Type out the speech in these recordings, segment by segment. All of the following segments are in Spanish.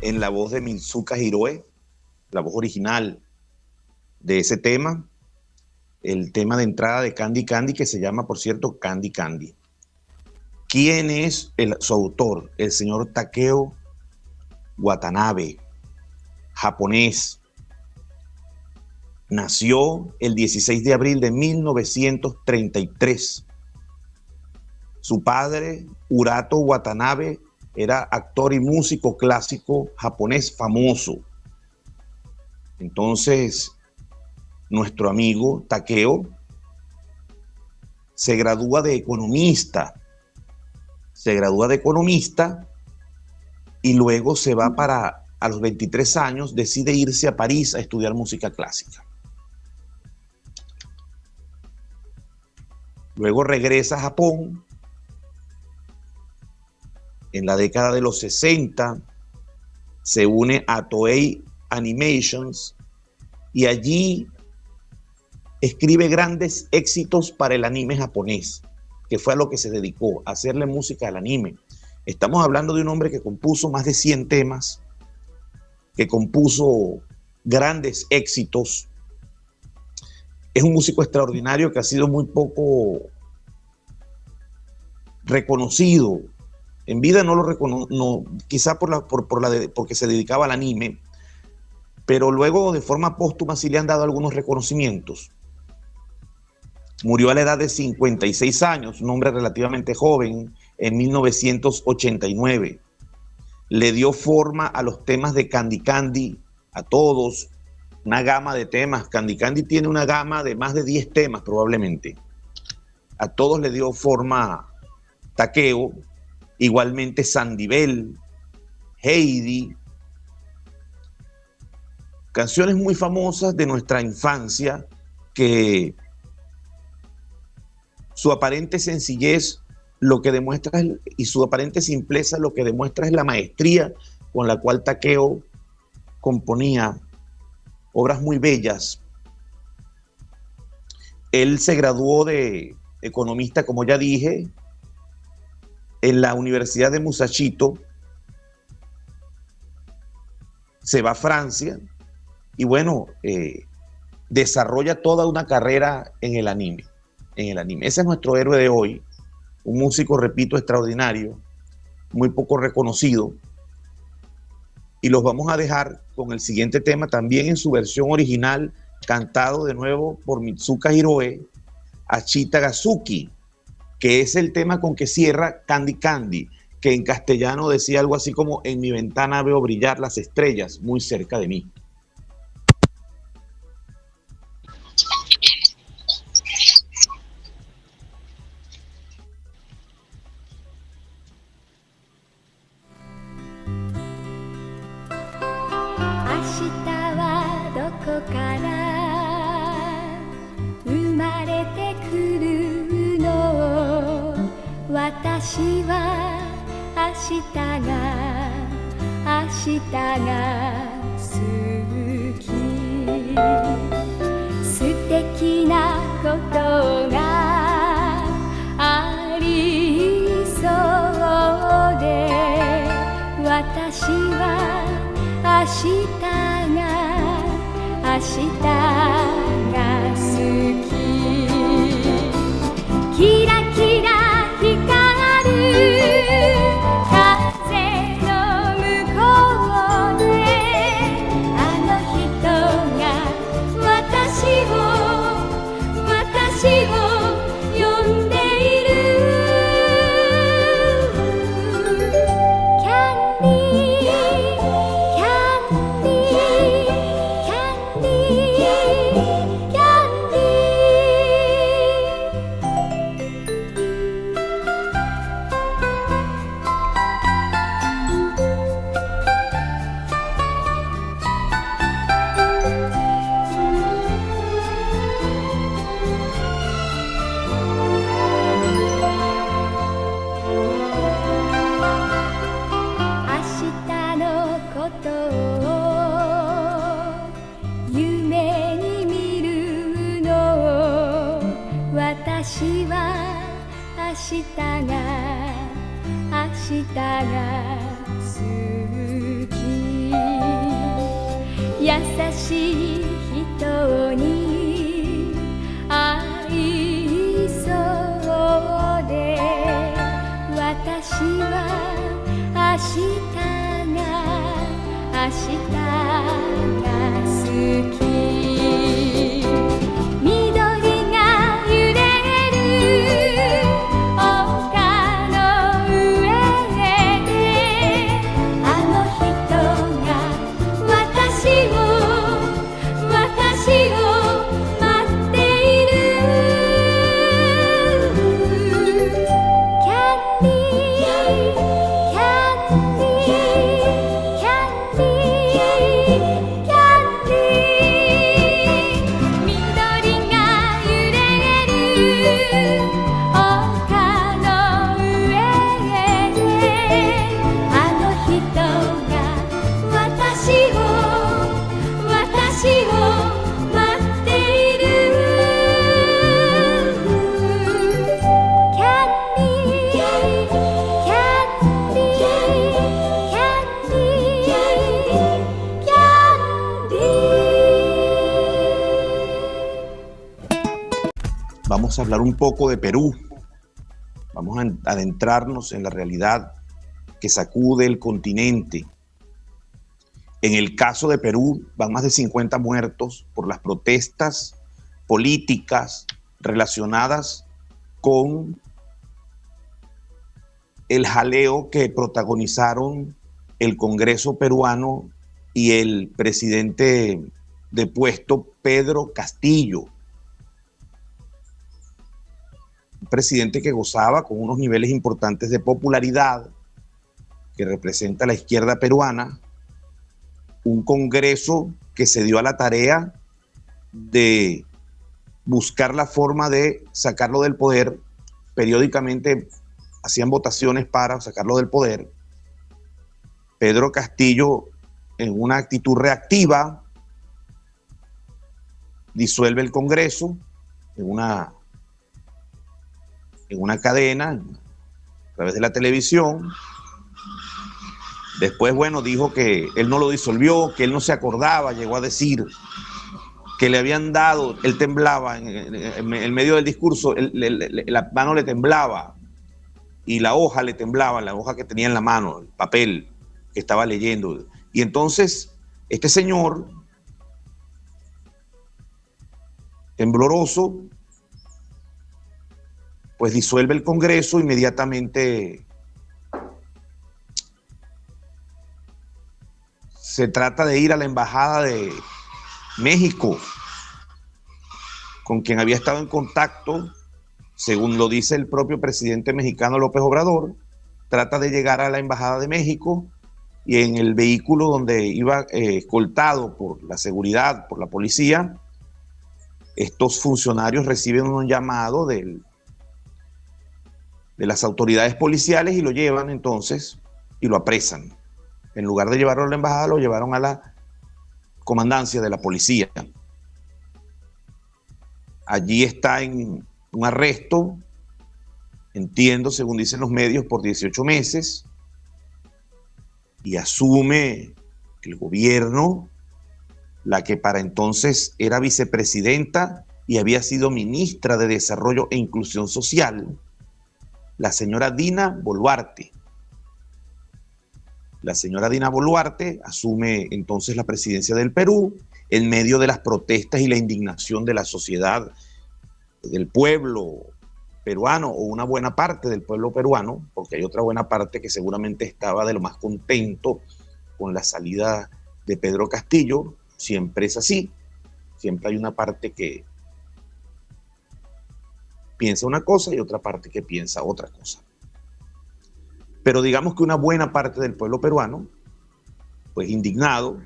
en la voz de Mitsuka Hiroe, la voz original de ese tema, el tema de entrada de Candy Candy, que se llama, por cierto, Candy Candy. ¿Quién es su autor? El señor Takeo Watanabe, japonés. Nació el 16 de abril de 1933. Su padre, Urato Watanabe, era actor y músico clásico japonés famoso. Entonces, nuestro amigo Takeo se gradúa de economista. Y luego se va a los 23 años, decide irse a París a estudiar música clásica. Luego regresa a Japón. En la década de los 60 se une a Toei Animations y allí escribe grandes éxitos para el anime japonés, que fue a lo que se dedicó, a hacerle música al anime. Estamos hablando de un hombre que compuso más de 100 temas, que compuso grandes éxitos. Es un músico extraordinario que ha sido muy poco reconocido. En vida no lo reconoce, quizá porque se dedicaba al anime, pero luego de forma póstuma sí le han dado algunos reconocimientos. Murió a la edad de 56 años, un hombre relativamente joven, en 1989. Le dio forma a los temas de Candy Candy, a todos, una gama de temas. Candy Candy tiene una gama de más de 10 temas probablemente. A todos le dio forma Takeo, igualmente Sandy Heidi, canciones muy famosas de nuestra infancia que su aparente sencillez lo que demuestra y su aparente simpleza lo que demuestra es la maestría con la cual Takeo componía obras muy bellas. Él se graduó de economista, como ya dije, en la Universidad de Musashito, se va a Francia y bueno, desarrolla toda una carrera en el anime. Ese es nuestro héroe de hoy, un músico, repito, extraordinario, muy poco reconocido. Y los vamos a dejar con el siguiente tema, también en su versión original, cantado de nuevo por Mitsuka Hiroe, Ashita Gazuki, que es el tema con que cierra Candy Candy, que en castellano decía algo así como: en mi ventana veo brillar las estrellas muy cerca de mí. Vamos a hablar un poco de Perú. Vamos a adentrarnos en la realidad que sacude el continente. En el caso de Perú, van más de 50 muertos por las protestas políticas relacionadas con el jaleo que protagonizaron el Congreso peruano y el presidente depuesto Pedro Castillo. Un presidente que gozaba con unos niveles importantes de popularidad, que representa a la izquierda peruana, un Congreso que se dio a la tarea de buscar la forma de sacarlo del poder. Periódicamente hacían votaciones para sacarlo del poder. Pedro Castillo, en una actitud reactiva, disuelve el Congreso en una cadena, a través de la televisión. Después, bueno, dijo que él no lo disolvió, que él no se acordaba, llegó a decir que le habían dado, él temblaba en medio del discurso, la mano le temblaba y la hoja le temblaba, la hoja que tenía en la mano, el papel que estaba leyendo. Y entonces, este señor, tembloroso, pues disuelve el Congreso. Inmediatamente se trata de ir a la Embajada de México, con quien había estado en contacto, según lo dice el propio presidente mexicano López Obrador. Trata de llegar a la Embajada de México y en el vehículo donde iba escoltado por la seguridad, por la policía, estos funcionarios reciben un llamado de las autoridades policiales y lo llevan entonces y lo apresan. En lugar de llevarlo a la embajada, lo llevaron a la comandancia de la policía. Allí está en un arresto, entiendo, según dicen los medios, por 18 meses, y asume el gobierno, la que para entonces era vicepresidenta y había sido ministra de Desarrollo e Inclusión Social, la señora Dina Boluarte. La señora Dina Boluarte asume entonces la presidencia del Perú en medio de las protestas y la indignación de la sociedad, del pueblo peruano, o una buena parte del pueblo peruano, porque hay otra buena parte que seguramente estaba de lo más contento con la salida de Pedro Castillo. Siempre es así, siempre hay una parte que piensa una cosa y otra parte que piensa otra cosa. Pero digamos que una buena parte del pueblo peruano, pues indignado,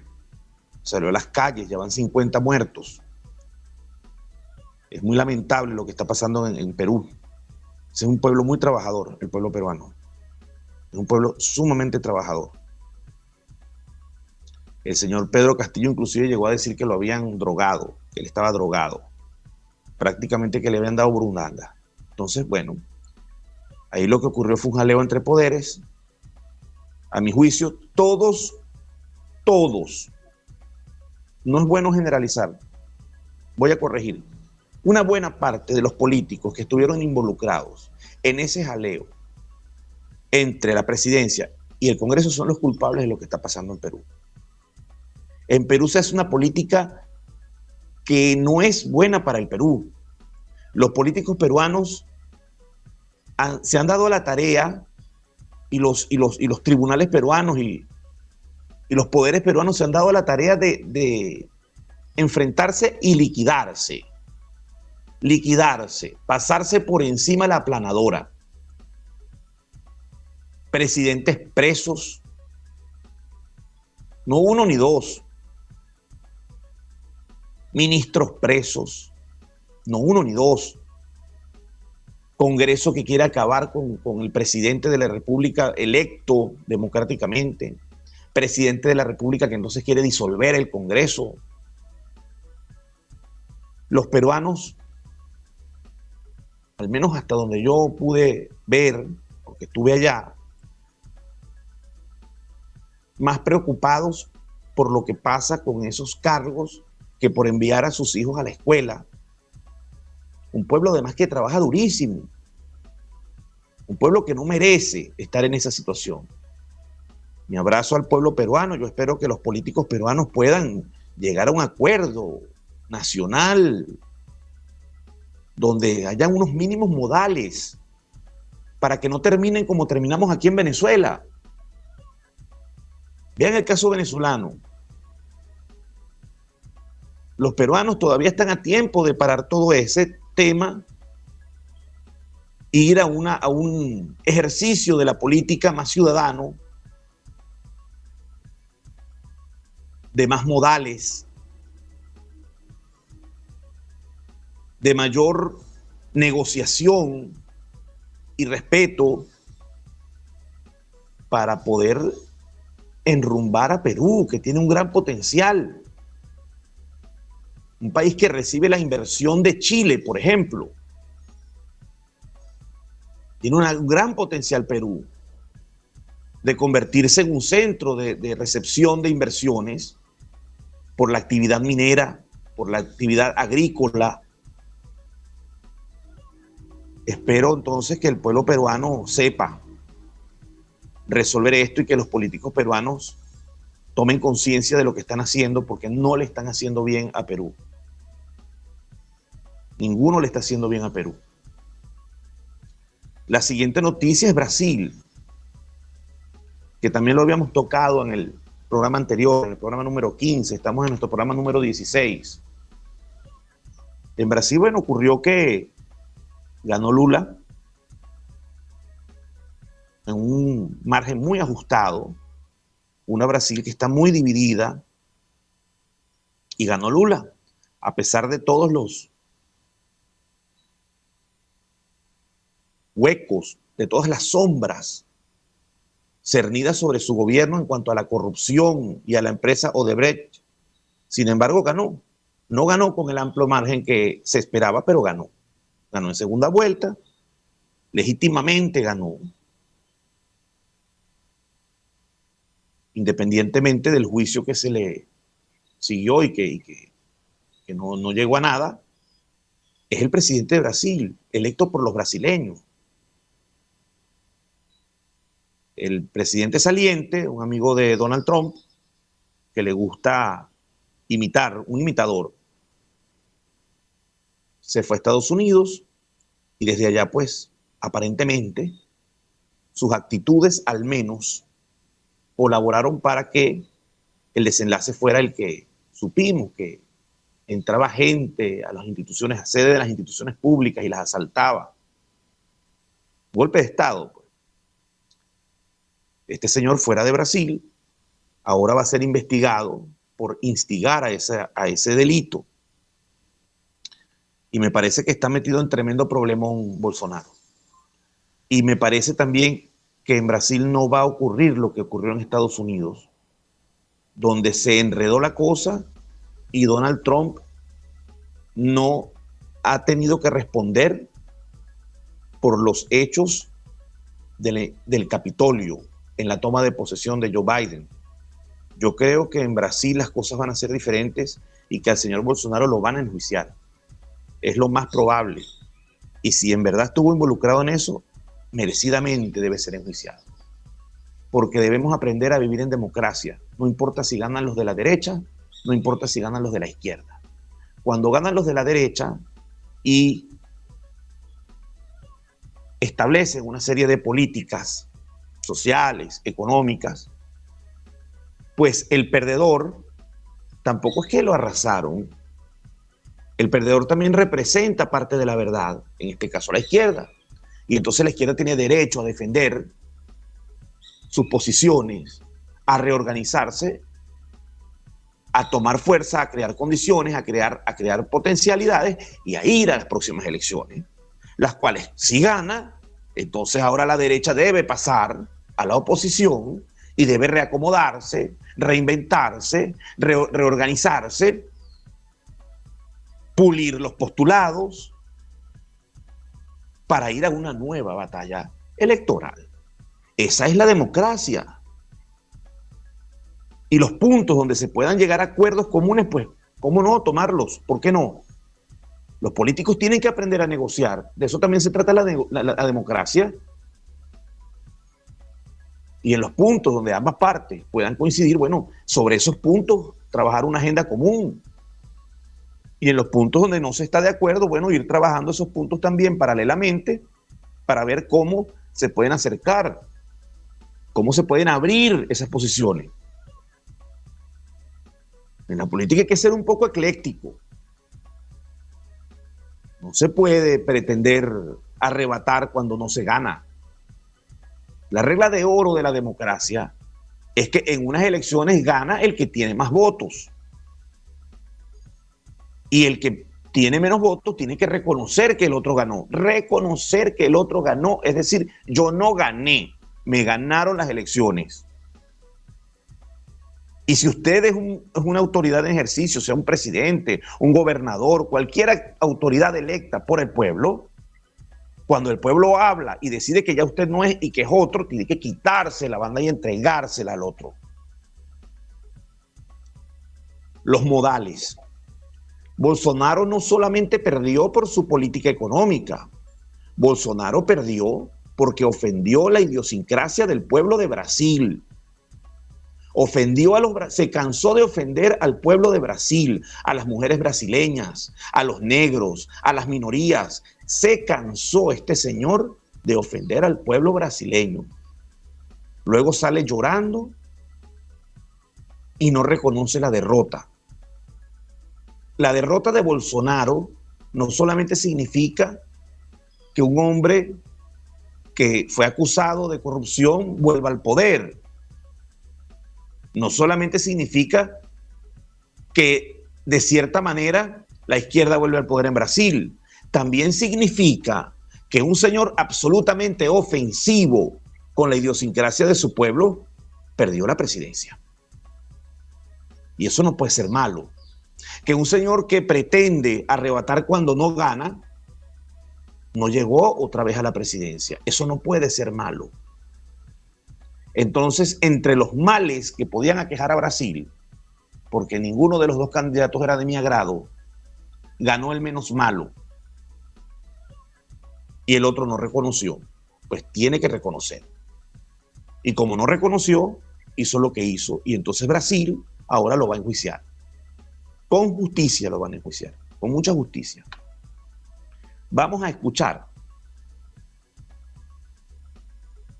salió a las calles, ya van 50 muertos. Es muy lamentable lo que está pasando en Perú. Es un pueblo muy trabajador, el pueblo peruano. Es un pueblo sumamente trabajador. El señor Pedro Castillo inclusive llegó a decir que lo habían drogado, que él estaba drogado. Prácticamente que le habían dado burundanga. Entonces, bueno, ahí lo que ocurrió fue un jaleo entre poderes. A mi juicio, todos, no es bueno generalizar, voy a corregir, una buena parte de los políticos que estuvieron involucrados en ese jaleo entre la presidencia y el Congreso son los culpables de lo que está pasando en Perú. En Perú se hace una política que no es buena para el Perú. Los políticos peruanos se han dado a la tarea, y los tribunales peruanos y los poderes peruanos se han dado a la tarea de enfrentarse y liquidarse, pasarse por encima de la aplanadora. Presidentes presos, no uno ni dos. Ministros presos, no uno ni dos. Congreso que quiere acabar con el presidente de la República electo democráticamente. Presidente de la República que entonces quiere disolver el Congreso. Los peruanos, al menos hasta donde yo pude ver, porque estuve allá, más preocupados por lo que pasa con esos cargos que por enviar a sus hijos a la escuela. Un pueblo además que trabaja durísimo. Un pueblo que no merece estar en esa situación. Mi abrazo al pueblo peruano. Yo espero que los políticos peruanos puedan llegar a un acuerdo nacional donde haya unos mínimos modales para que no terminen como terminamos aquí en Venezuela. Vean el caso venezolano. Los peruanos todavía están a tiempo de parar todo ese tema e ir a un ejercicio de la política más ciudadano, de más modales, de mayor negociación y respeto para poder enrumbar a Perú, que tiene un gran potencial. Un país que recibe la inversión de Chile, por ejemplo. Tiene un gran potencial Perú de convertirse en un centro de recepción de inversiones por la actividad minera, por la actividad agrícola. Espero entonces que el pueblo peruano sepa resolver esto y que los políticos peruanos tomen conciencia de lo que están haciendo, porque no le están haciendo bien a Perú. Ninguno le está haciendo bien a Perú. La siguiente noticia es Brasil, que también lo habíamos tocado en el programa anterior, en el programa número 15, estamos en nuestro programa número 16. En Brasil, bueno, ocurrió que ganó Lula en un margen muy ajustado, una Brasil que está muy dividida, y ganó Lula, a pesar de todos los huecos, de todas las sombras cernidas sobre su gobierno en cuanto a la corrupción y a la empresa Odebrecht. Sin embargo, ganó. No ganó con el amplio margen que se esperaba, pero ganó. Ganó en segunda vuelta, legítimamente ganó, independientemente del juicio que se le siguió y que no llegó a nada. Es el presidente de Brasil, electo por los brasileños. El presidente saliente, un amigo de Donald Trump, que le gusta imitar, un imitador, se fue a Estados Unidos y desde allá, pues, aparentemente, sus actitudes al menos colaboraron para que el desenlace fuera el que supimos, que entraba gente a las instituciones, a sede de las instituciones públicas y las asaltaba. Golpe de Estado, pues. Este señor fuera de Brasil, ahora va a ser investigado por instigar a ese delito. Y me parece que está metido en tremendo problema un Bolsonaro. Y me parece también que en Brasil no va a ocurrir lo que ocurrió en Estados Unidos, donde se enredó la cosa y Donald Trump no ha tenido que responder por los hechos del Capitolio en la toma de posesión de Joe Biden. Yo creo que en Brasil las cosas van a ser diferentes y que al señor Bolsonaro lo van a enjuiciar. Es lo más probable. Y si en verdad estuvo involucrado en eso, merecidamente debe ser enjuiciado. porque debemos aprender a vivir en democracia. No importa si ganan los de la derecha, no importa si ganan los de la izquierda. Cuando ganan los de la derecha y establecen una serie de políticas sociales, económicas, pues el perdedor tampoco es que lo arrasaron. El perdedor también representa parte de la verdad, en este caso la izquierda. Y entonces la izquierda tiene derecho a defender sus posiciones, a reorganizarse, a tomar fuerza, a crear condiciones, a crear potencialidades y a ir a las próximas elecciones, las cuales si gana, entonces ahora la derecha debe pasar a la oposición y debe reacomodarse, reinventarse, reorganizarse, pulir los postulados para ir a una nueva batalla electoral. Esa es la democracia. Y los puntos donde se puedan llegar a acuerdos comunes, pues, ¿cómo no tomarlos? ¿Por qué no? Los políticos tienen que aprender a negociar. De eso también se trata la democracia. Y en los puntos donde ambas partes puedan coincidir, bueno, sobre esos puntos trabajar una agenda común. Y en los puntos donde no se está de acuerdo, bueno, ir trabajando esos puntos también paralelamente para ver cómo se pueden acercar, cómo se pueden abrir esas posiciones. En la política hay que ser un poco ecléctico. No se puede pretender arrebatar cuando no se gana. La regla de oro de la democracia es que en unas elecciones gana el que tiene más votos. Y el que tiene menos votos tiene que reconocer que el otro ganó. Reconocer que el otro ganó, es decir, yo no gané, me ganaron las elecciones. Y si usted es una autoridad en ejercicio, sea un presidente, un gobernador, cualquier autoridad electa por el pueblo, cuando el pueblo habla y decide que ya usted no es y que es otro, tiene que quitarse la banda y entregársela al otro. Los modales. Bolsonaro no solamente perdió por su política económica, Bolsonaro perdió porque ofendió la idiosincrasia del pueblo de Brasil. Se cansó de ofender al pueblo de Brasil, a las mujeres brasileñas, a los negros, a las minorías. Se cansó este señor de ofender al pueblo brasileño. Luego sale llorando y no reconoce la derrota. La derrota de Bolsonaro no solamente significa que un hombre que fue acusado de corrupción vuelva al poder. No solamente significa que de cierta manera la izquierda vuelve al poder en Brasil. También significa que un señor absolutamente ofensivo con la idiosincrasia de su pueblo perdió la presidencia. Y eso no puede ser malo. Que un señor que pretende arrebatar cuando no gana, no llegó otra vez a la presidencia. Eso no puede ser malo. Entonces, entre los males que podían aquejar a Brasil, porque ninguno de los dos candidatos era de mi agrado, ganó el menos malo y el otro no reconoció, pues tiene que reconocer. Y como no reconoció, hizo lo que hizo, y entonces Brasil ahora lo va a enjuiciar. Con justicia lo van a enjuiciar, con mucha justicia. Vamos a escuchar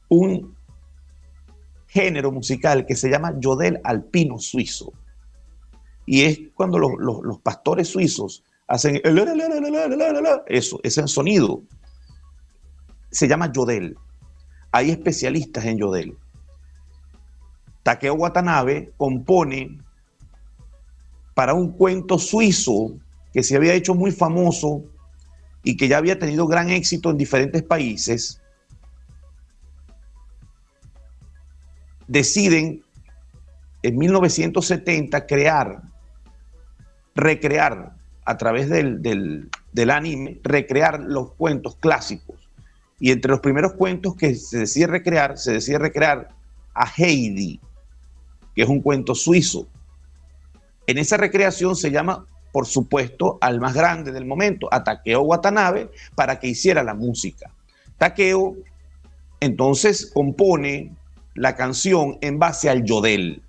un género musical que se llama yodel alpino suizo. Y es cuando los pastores suizos hacen eso, ese sonido. Se llama yodel. Hay especialistas en yodel. Takeo Watanabe compone para un cuento suizo que se había hecho muy famoso y que ya había tenido gran éxito en diferentes países. Deciden en 1970 recrear a través del anime, recrear los cuentos clásicos. Y entre los primeros cuentos que se decide recrear a Heidi, que es un cuento suizo. En esa recreación se llama, por supuesto, al más grande del momento, a Takeo Watanabe, para que hiciera la música. Takeo entonces compone la canción en base al yodel.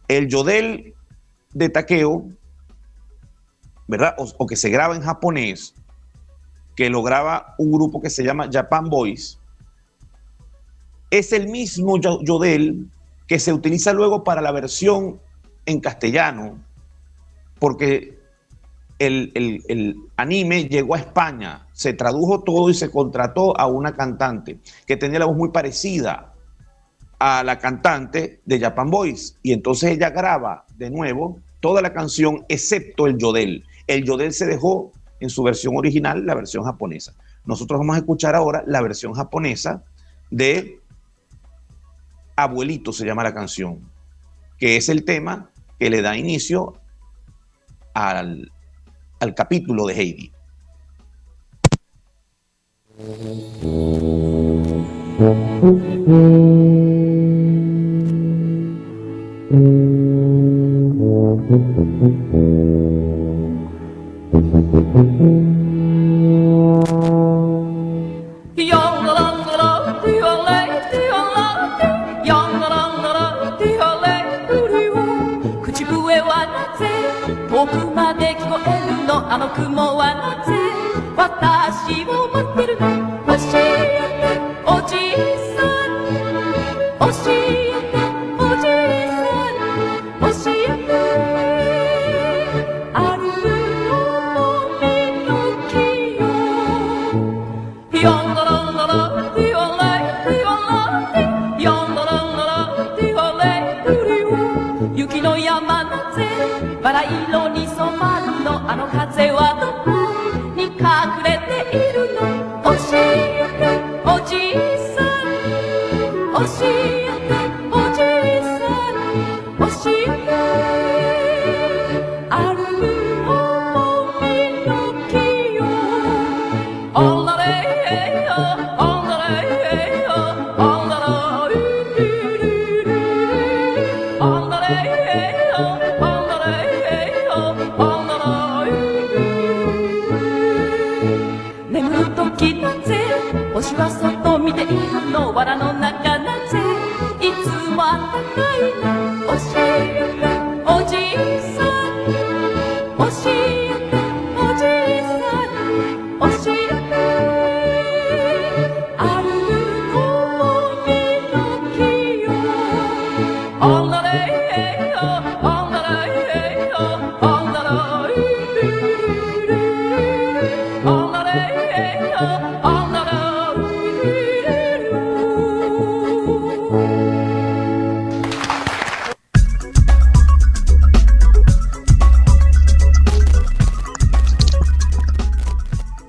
El yodel de Takeo, ¿verdad? O que se graba en japonés, que lo graba un grupo que se llama Japan Boys, es el mismo yodel que se utiliza luego para la versión en castellano, porque el anime llegó a España, se tradujo todo y se contrató a una cantante que tenía la voz muy parecida a la cantante de Japan Boys, y entonces ella graba de nuevo toda la canción excepto el yodel. El yodel se dejó en su versión original, la versión japonesa. Nosotros vamos a escuchar ahora la versión japonesa de Abuelito, se llama la canción, que es el tema que le da inicio al capítulo de Heidi.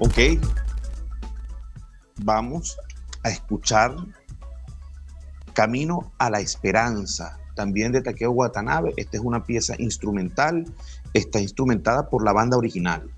Ok, vamos a escuchar Camino a la Esperanza, también de Takeo Watanabe. Esta es una pieza instrumental, está instrumentada por la banda original.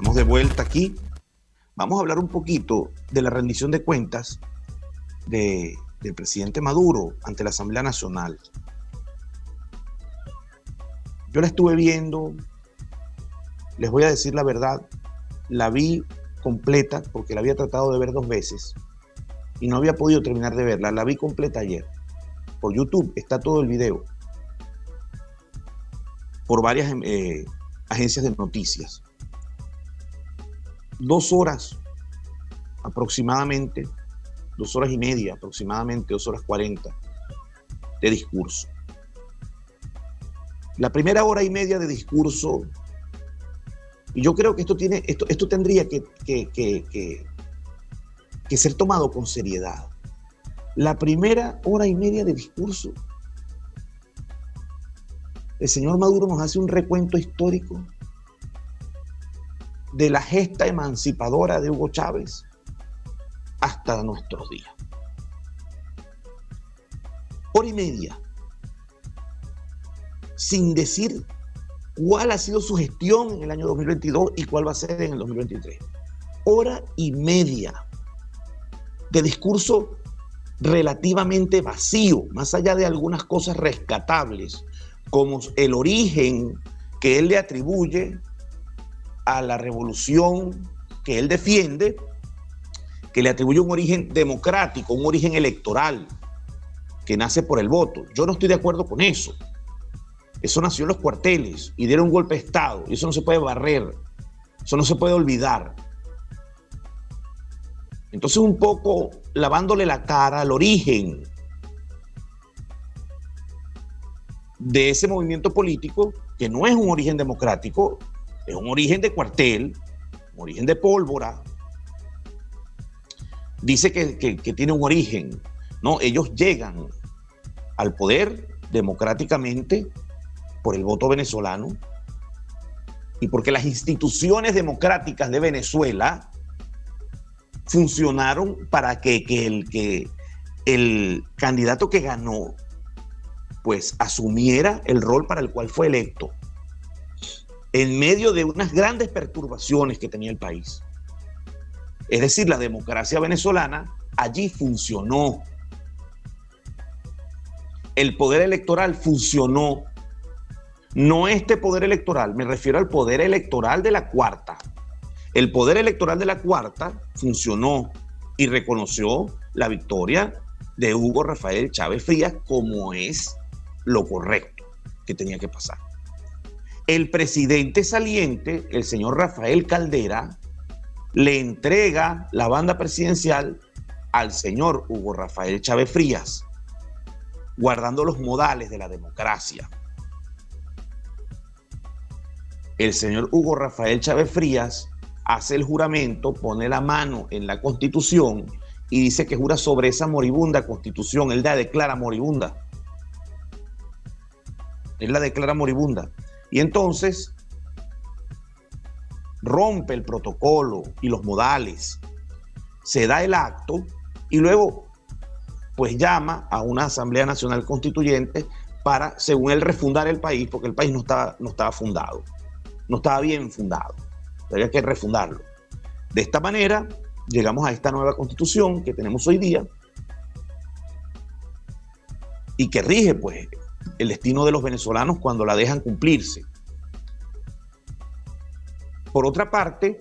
Estamos de vuelta aquí. Vamos a hablar un poquito de la rendición de cuentas del presidente Maduro ante la Asamblea Nacional. Yo la estuve viendo, les voy a decir la verdad, la vi completa porque la había tratado de ver 2 veces y no había podido terminar de verla. La vi completa ayer. Por YouTube está todo el video. Por varias agencias de noticias. 2 horas aproximadamente, 2 horas y media aproximadamente, 2 horas 40 de discurso. La primera hora y media de discurso, y yo creo que esto tendría que ser tomado con seriedad. La primera hora y media de discurso, el señor Maduro nos hace un recuento histórico de la gesta emancipadora de Hugo Chávez hasta nuestros días. Hora y media, sin decir cuál ha sido su gestión en el año 2022 y cuál va a ser en el 2023. Hora y media de discurso relativamente vacío, más allá de algunas cosas rescatables, como el origen que él le atribuye a la revolución que él defiende, que le atribuye un origen democrático, un origen electoral, que nace por el voto. Yo no estoy de acuerdo con eso. Eso nació en los cuarteles y dieron un golpe de Estado. Y eso no se puede barrer. Eso no se puede olvidar. Entonces, un poco lavándole la cara al origen de ese movimiento político, que no es un origen democrático, es un origen de cuartel, un origen de pólvora. Dice que tiene un origen, ¿no? Ellos llegan al poder democráticamente por el voto venezolano y porque las instituciones democráticas de Venezuela funcionaron para que el candidato que ganó pues asumiera el rol para el cual fue electo en medio de unas grandes perturbaciones que tenía el país. Es decir, la democracia venezolana allí funcionó. El poder electoral funcionó. No este poder electoral, me refiero al poder electoral de la cuarta. El poder electoral de la cuarta funcionó y reconoció la victoria de Hugo Rafael Chávez Frías como es lo correcto que tenía que pasar. El presidente saliente, el señor Rafael Caldera, le entrega la banda presidencial al señor Hugo Rafael Chávez Frías, guardando los modales de la democracia. El señor Hugo Rafael Chávez Frías hace el juramento, pone la mano en la Constitución y dice que jura sobre esa moribunda Constitución. Él la declara moribunda. Él la declara moribunda. Y entonces rompe el protocolo y los modales, se da el acto y luego pues llama a una Asamblea Nacional Constituyente para, según él, refundar el país, porque el país no estaba fundado, no estaba bien fundado, había que refundarlo. De esta manera llegamos a esta nueva Constitución que tenemos hoy día y que rige pues el destino de los venezolanos cuando la dejan cumplirse. Por otra parte,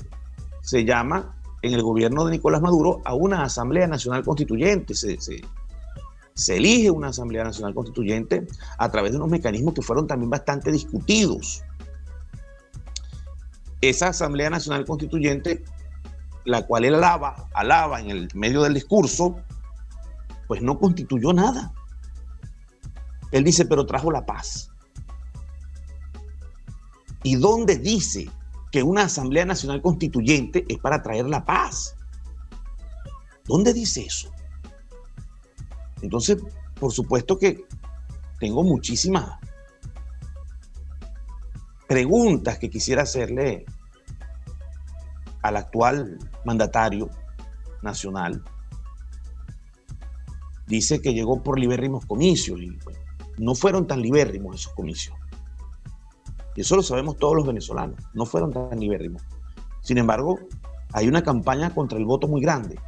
se llama en el gobierno de Nicolás Maduro a una Asamblea Nacional Constituyente. Se elige una Asamblea Nacional Constituyente a través de unos mecanismos que fueron también bastante discutidos. Esa Asamblea Nacional Constituyente, la cual él alaba en el medio del discurso, pues no constituyó nada. Él dice, pero trajo la paz. ¿Y dónde dice que una Asamblea Nacional Constituyente es para traer la paz? ¿Dónde dice eso? Entonces, por supuesto que tengo muchísimas preguntas que quisiera hacerle al actual mandatario nacional. Dice que llegó por libérrimos comicios y bueno, no fueron tan libérrimos esos comicios. Y eso lo sabemos todos los venezolanos, no fueron tan libérrimos. Sin embargo, hay una campaña contra el voto muy grande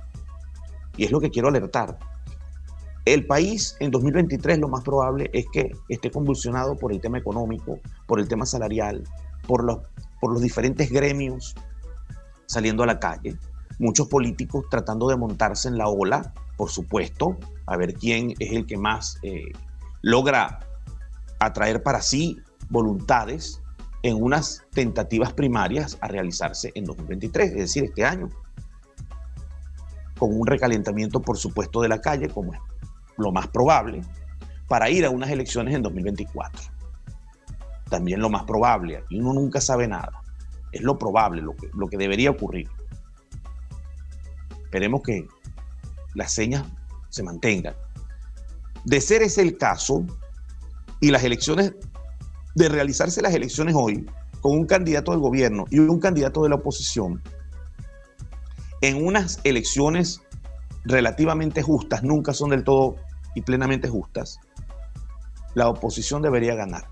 y es lo que quiero alertar. El país en 2023 lo más probable es que esté convulsionado por el tema económico, por el tema salarial, por los diferentes gremios saliendo a la calle, muchos políticos tratando de montarse en la ola, por supuesto, a ver quién es el que más logra atraer para sí voluntades en unas tentativas primarias a realizarse en 2023, es decir, este año, con un recalentamiento, por supuesto, de la calle, como es lo más probable, para ir a unas elecciones en 2024. También lo más probable, aquí uno nunca sabe nada, es lo probable, lo que debería ocurrir. Esperemos que las señas se mantengan. De ser ese el caso, y las elecciones, de realizarse las elecciones hoy, con un candidato del gobierno y un candidato de la oposición, en unas elecciones relativamente justas, nunca son del todo y plenamente justas, la oposición debería ganar.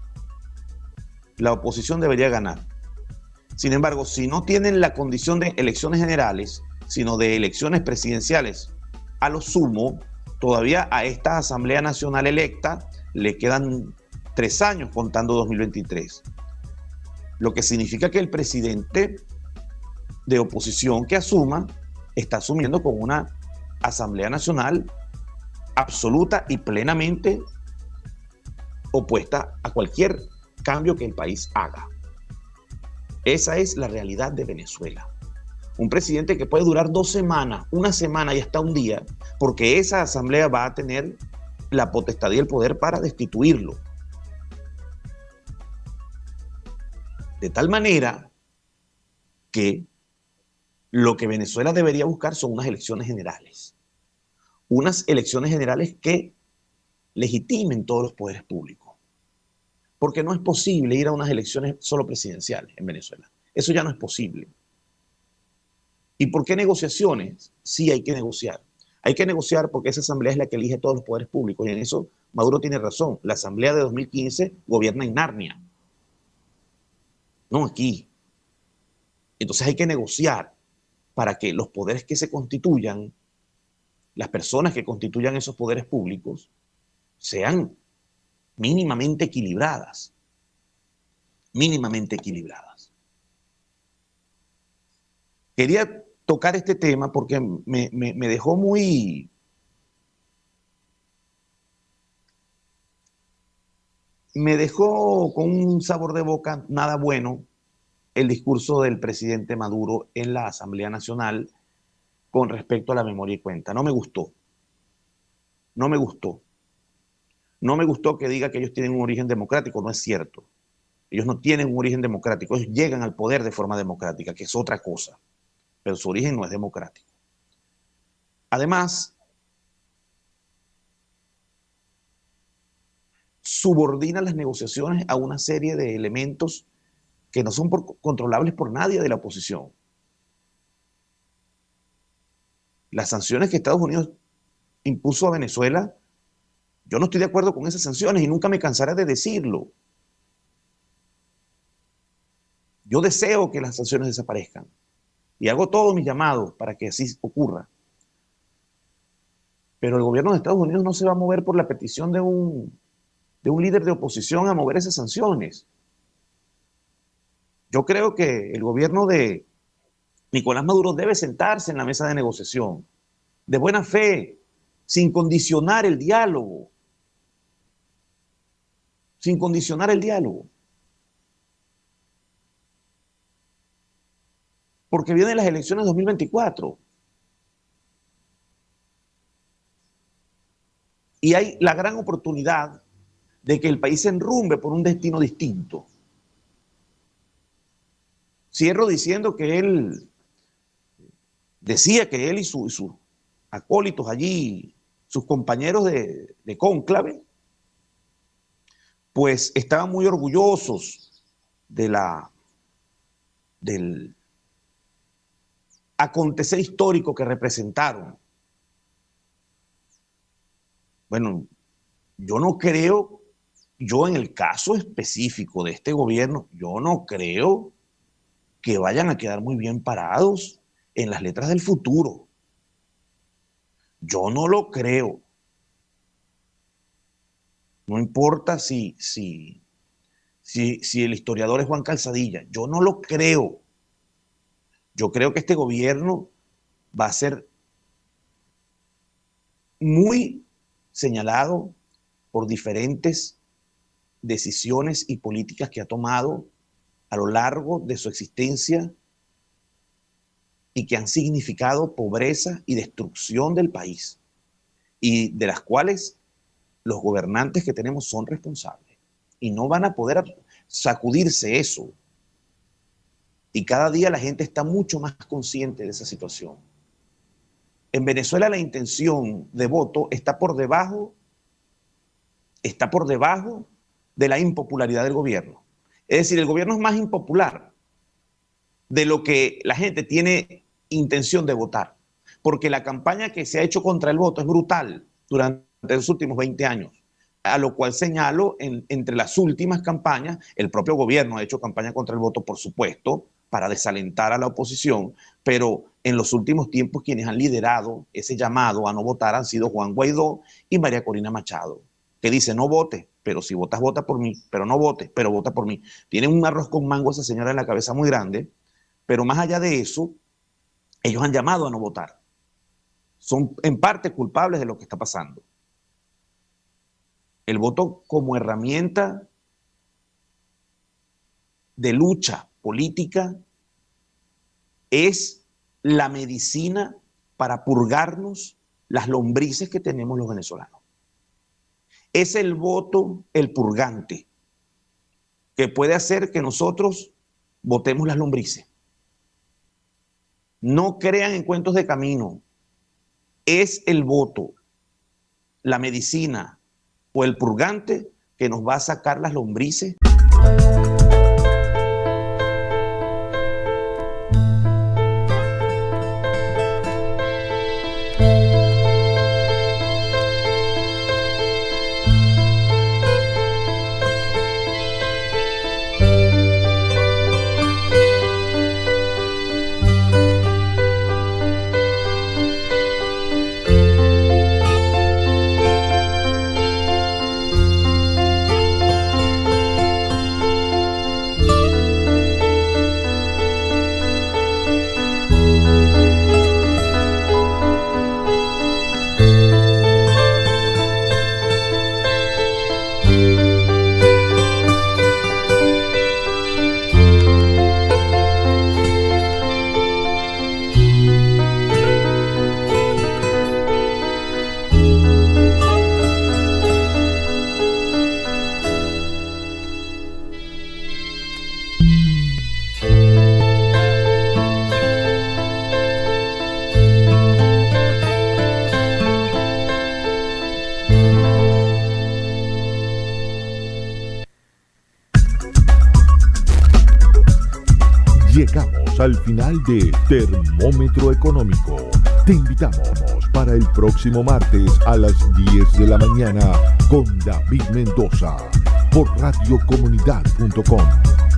La oposición debería ganar. Sin embargo, si no tienen la condición de elecciones generales, sino de elecciones presidenciales, a lo sumo, todavía a esta Asamblea Nacional electa le quedan 3 años contando 2023. Lo que significa que el presidente de oposición que asuma está asumiendo con una Asamblea Nacional absoluta y plenamente opuesta a cualquier cambio que el país haga. Esa es la realidad de Venezuela. Un presidente que puede durar 2 semanas, 1 semana y hasta un día, porque esa asamblea va a tener la potestad y el poder para destituirlo. De tal manera que lo que Venezuela debería buscar son unas elecciones generales. Unas elecciones generales que legitimen todos los poderes públicos. Porque no es posible ir a unas elecciones solo presidenciales en Venezuela. Eso ya no es posible. ¿Y por qué negociaciones? Sí, hay que negociar. Hay que negociar porque esa asamblea es la que elige todos los poderes públicos. Y en eso Maduro tiene razón. La asamblea de 2015 gobierna en Narnia. No aquí. Entonces hay que negociar para que los poderes que se constituyan, las personas que constituyan esos poderes públicos, sean mínimamente equilibradas. Mínimamente equilibradas. Quería tocar este tema porque me dejó muy... Me dejó con un sabor de boca nada bueno el discurso del presidente Maduro en la Asamblea Nacional con respecto a la memoria y cuenta. No me gustó. No me gustó. No me gustó que diga que ellos tienen un origen democrático. No es cierto. Ellos no tienen un origen democrático. Ellos llegan al poder de forma democrática, que es otra cosa. Pero su origen no es democrático. Además, subordina las negociaciones a una serie de elementos que no son controlables por nadie de la oposición. Las sanciones que Estados Unidos impuso a Venezuela, yo no estoy de acuerdo con esas sanciones y nunca me cansaré de decirlo. Yo deseo que las sanciones desaparezcan y hago todos mis llamados para que así ocurra. Pero el gobierno de Estados Unidos no se va a mover por la petición de un líder de oposición a mover esas sanciones. Yo creo que el gobierno de Nicolás Maduro debe sentarse en la mesa de negociación, de buena fe, sin condicionar el diálogo. Sin condicionar el diálogo. Porque vienen las elecciones 2024. Y hay la gran oportunidad de que el país se enrumbe por un destino distinto. Cierro diciendo que él decía que él y sus acólitos allí, sus compañeros de cónclave, pues estaban muy orgullosos del acontecer histórico que representaron. Bueno, yo no creo, yo en el caso específico de este gobierno, yo no creo que vayan a quedar muy bien parados en las letras del futuro. Yo no lo creo. No importa si el historiador es Juan Calzadilla. Yo no lo creo. Yo creo que este gobierno va a ser muy señalado por diferentes decisiones y políticas que ha tomado a lo largo de su existencia y que han significado pobreza y destrucción del país, y de las cuales los gobernantes que tenemos son responsables y no van a poder sacudirse eso. Y cada día la gente está mucho más consciente de esa situación. En Venezuela la intención de voto está por debajo de la impopularidad del gobierno. Es decir, el gobierno es más impopular de lo que la gente tiene intención de votar, porque la campaña que se ha hecho contra el voto es brutal durante los últimos 20 años, a lo cual señalo entre las últimas campañas. El propio gobierno ha hecho campaña contra el voto, por supuesto, para desalentar a la oposición, pero en los últimos tiempos quienes han liderado ese llamado a no votar han sido Juan Guaidó y María Corina Machado, que dice: no vote, pero si votas, vota por mí, pero no vote, pero vota por mí. Tiene un arroz con mango esa señora en la cabeza muy grande, pero más allá de eso, ellos han llamado a no votar. Son en parte culpables de lo que está pasando. El voto como herramienta de lucha política es la medicina para purgarnos las lombrices que tenemos los venezolanos. Es el voto el purgante que puede hacer que nosotros votemos las lombrices. No crean en cuentos de camino. Es el voto, la medicina o el purgante que nos va a sacar las lombrices. Llegamos al final de Termómetro Económico. Te invitamos para el próximo martes a las 10 de la mañana con David Mendoza por radiocomunidad.com.